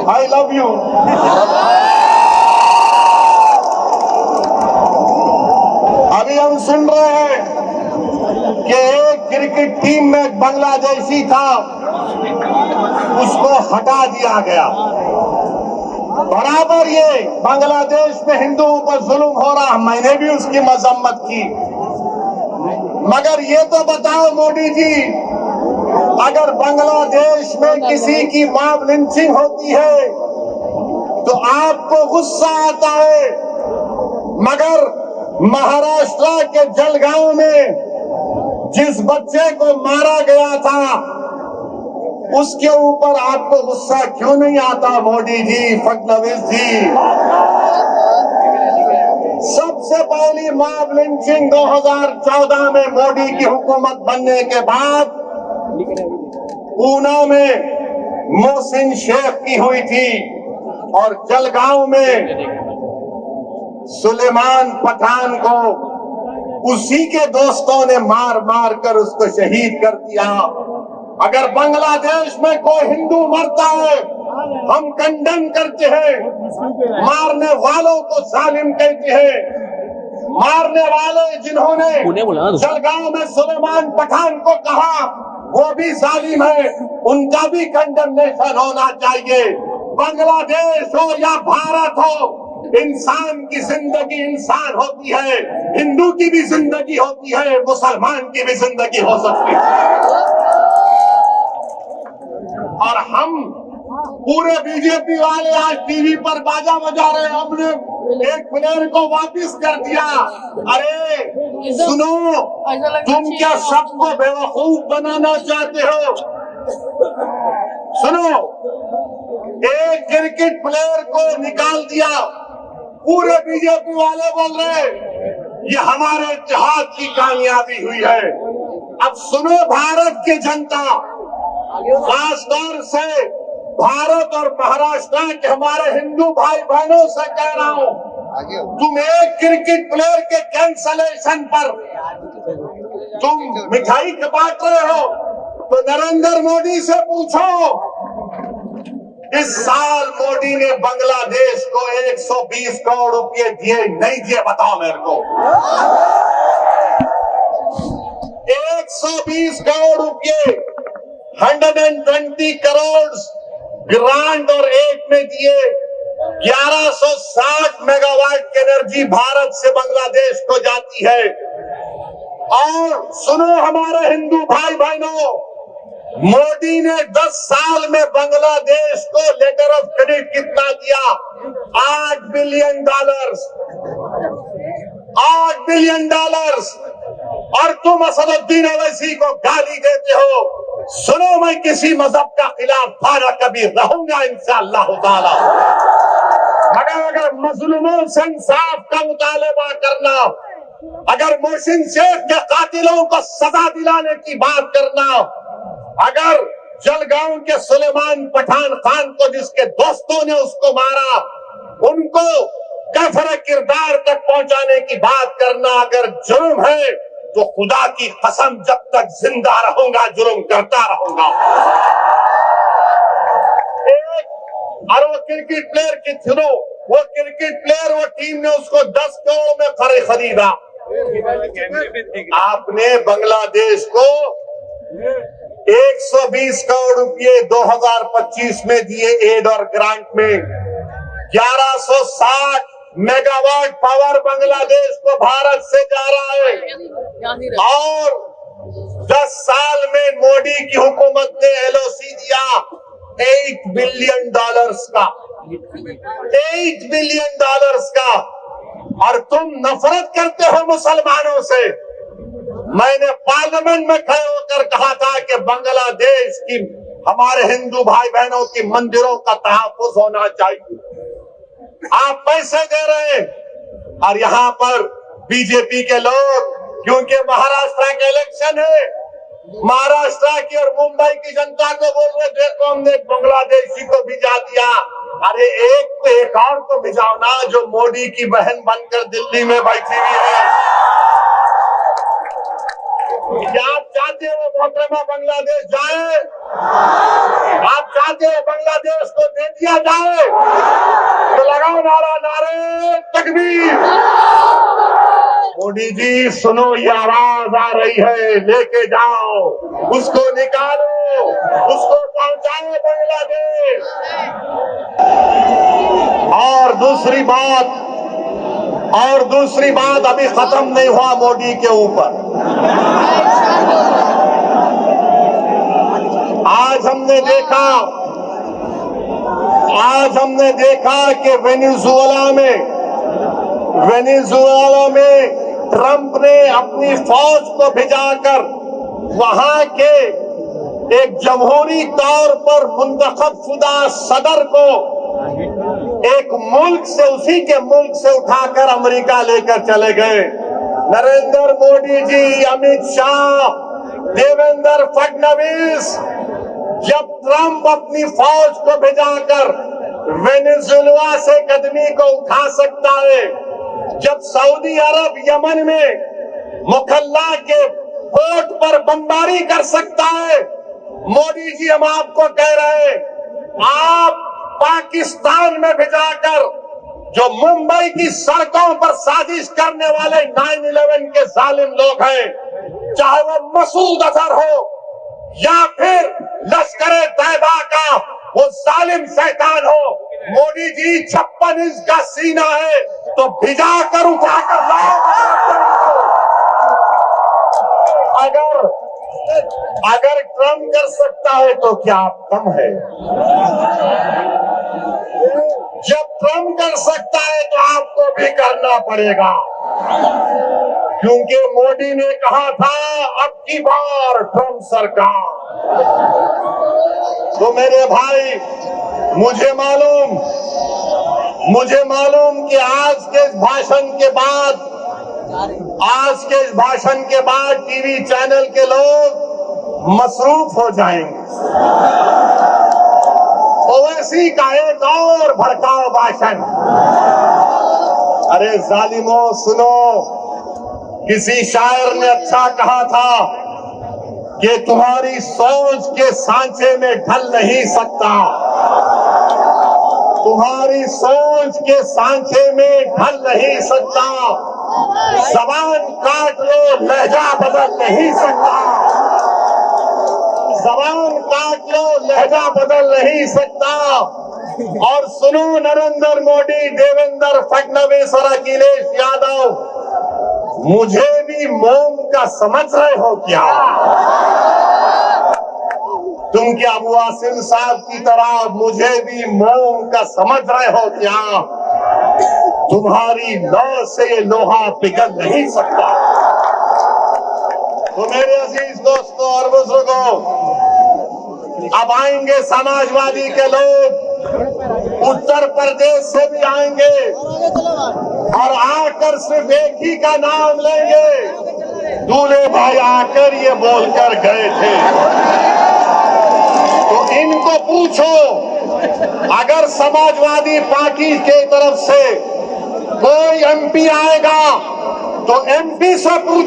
I love you. अभी हम सुन रहे हैं कि एक क्रिकेट टीम में बांग्लादेशी था, उसको हटा दिया गया। बराबर ये बांग्लादेश में हिंदुओं पर जुल्म हो रहा, मैंने भी उसकी मजम्मत की। मगर ये तो बताओ मोदी जी, अगर बांग्लादेश में किसी की मॉब लिंचिंग होती है तो आपको गुस्सा आता है, मगर महाराष्ट्र के जलगांव में जिस बच्चे को मारा गया था उसके ऊपर आपको गुस्सा क्यों नहीं आता मोदी जी, फडणवीस जी? सबसे पहली मॉब लिंचिंग 2014 में मोदी की हुकूमत बनने के बाद ऊना में मोहसिन शेख की हुई थी और जलगांव में सुलेमान पठान को उसी के दोस्तों ने मार मार कर उसको शहीद कर दिया। अगर बांग्लादेश में कोई हिंदू मरता है हम कंडम करते हैं, मारने वालों को जालिम कहते हैं। मारने वाले जिन्होंने जलगांव में सुलेमान पठान को कहा वो भी जालिम है, उनका भी कंडमनेशन होना चाहिए। बांग्लादेश हो या भारत हो, इंसान की जिंदगी इंसान होती है, हिंदू की भी जिंदगी होती है, मुसलमान की भी जिंदगी हो सकती है। और हम पूरे बीजेपी वाले आज टीवी पर बाजा बजा रहे हैं, हमने एक प्लेयर को वापस कर दिया। अरे सुनो, तुम क्या सबको बेवकूफ बनाना चाहते हो? सुनो, एक क्रिकेट प्लेयर को निकाल दिया, पूरे बीजेपी वाले बोल रहे ये हमारे इत्तेहाद की कामयाबी हुई है। अब सुनो भारत की जनता, खासतौर से भारत और महाराष्ट्र के हमारे हिंदू भाई बहनों से कह रहा हूँ, तुम एक क्रिकेट प्लेयर के कैंसलेशन पर तुम मिठाई बांट रहे हो तो नरेंद्र मोदी से पूछो, इस साल मोदी ने बांग्लादेश को 120 करोड़ रुपए दिए नहीं दिए? बताओ मेरे को। 120 करोड़ रुपए, 120 करोड़ ग्रांट और एक में दिए। 1160 मेगावाट की एनर्जी भारत से बांग्लादेश को जाती है। और सुनो हमारे हिंदू भाई बहनों, मोदी ने 10 साल में बांग्लादेश को लेटर ऑफ क्रेडिट कितना दिया? $8 बिलियन। $8 बिलियन। और तुम असदुद्दीन ओवैसी को गाली देते हो। सुनो, मैं किसी मजहब का खिलाफ ना कभी रहूंगा इंशाअल्लाह ताला, मगर अगर मजलूमों से इंसाफ का मुतालबा करना, अगर मोहसिन शेख के कातिलों को सजा दिलाने की बात करना, अगर जलगांव के सुलेमान पठान खान को जिसके दोस्तों ने उसको मारा उनको कफर किरदार तक पहुंचाने की बात करना अगर जुर्म है तो खुदा की कसम जब तक जिंदा रहूंगा जुर्म करता रहूंगा। और वो क्रिकेट प्लेयर की सुनो, वो क्रिकेट प्लेयर, वो टीम ने उसको 10 करोड़ में खरीदा। आपने बांग्लादेश को 120 करोड़ रुपए 2025 में दिए एड और ग्रांट में। 1160 मेगावाट पावर बांग्लादेश को भारत से जा रहा है। और 10 साल में मोदी की हुकूमत ने एलओसी दिया $8 बिलियन का, $8 बिलियन का। और तुम नफरत करते हो मुसलमानों से। मैंने पार्लियामेंट में खड़े होकर कहा था कि बांग्लादेश की हमारे हिंदू भाई बहनों की मंदिरों का तहफ्फुज होना चाहिए। आप पैसे दे रहे हैं और यहाँ पर बीजेपी के लोग, क्योंकि महाराष्ट्र के इलेक्शन है, महाराष्ट्र की और मुंबई की जनता को बोल रहे देखो हमने बांग्लादेशी को भिजा दिया। अरे एक तो एक और को भिजाओ ना जो मोदी की बहन बनकर दिल्ली में बैठी हुई है। क्या आप चाहते हो मोहतरमा बांग्लादेश जाए? आप चाहते हो बांग्लादेश को दे दिया जाए? तो लगाओ नारा, नारे तकबीर। मोदी जी सुनो, ये आवाज आ रही है, लेके जाओ, उसको निकालो, उसको पहुंचाओ बांग्लादेश। और दूसरी बात अभी खत्म नहीं हुआ मोदी के ऊपर। आज हमने देखा कि वेनेजुएला में ट्रंप ने अपनी फौज को भिजाकर वहां के एक जमहूरी तौर पर मुंतखब शुदा सदर को एक मुल्क से, उसी के मुल्क से उठाकर अमेरिका लेकर चले गए। नरेंद्र मोदी जी, अमित शाह, देवेंद्र फडणवीस, जब ट्रंप अपनी फौज को भिजाकर वेनेजुएला से कदमी को उठा सकता है, जब सऊदी अरब यमन में मुखल्ला के पोर्ट पर बमबारी कर सकता है, मोदी जी हम आपको कह रहे हैं, आप पाकिस्तान में भिजाकर जो मुंबई की सड़कों पर साजिश करने वाले 9/11 के जालिम लोग हैं, चाहे वो मसूद अजहर हो या फिर लश्कर तैयबा का वो जालिम शैतान हो, मोदी जी 56 इंच का सीना है तो भिजा कर उठाकर लाओ। अगर ट्रंप कर सकता है तो क्या आप कम है? जब ट्रंप कर सकता है तो आपको भी करना पड़ेगा, क्योंकि मोदी ने कहा था अब की बार ट्रंप सरकार। तो मेरे भाई, मुझे मालूम कि आज के इस भाषण के बाद टीवी चैनल के लोग मसरूफ हो जाएंगे। ओवैसी का एक और भड़काऊ भाषण। अरे जालिमों सुनो, किसी शायर ने अच्छा कहा था कि तुम्हारी सोच के सांचे में ढल नहीं सकता, तुम्हारी सोच के सांचे में ढल नहीं सकता, जबान काट लो लहजा बदल नहीं सकता, जबान काट लो लहजा बदल नहीं सकता। और सुनो नरेंद्र मोदी, देवेंद्र फडणवीस और अखिलेश यादव, मुझे भी मोम का समझ रहे हो क्या? तुम क्या अबू आसिम साहब की तरह मुझे भी मोम का समझ रहे हो क्या? तुम्हारी लौ से ये लोहा पिघल नहीं सकता। तो मेरे अजीज दोस्तों और बुजुर्गों, अब आएंगे समाजवादी के लोग, उत्तर प्रदेश से भी आएंगे और आकर सिर्फ एक ही का नाम लेंगे। दूल्हे भाई आकर ये बोलकर गए थे। तो इनको पूछो, अगर समाजवादी पार्टी के तरफ से कोई एमपी आएगा तो एमपी से पूछो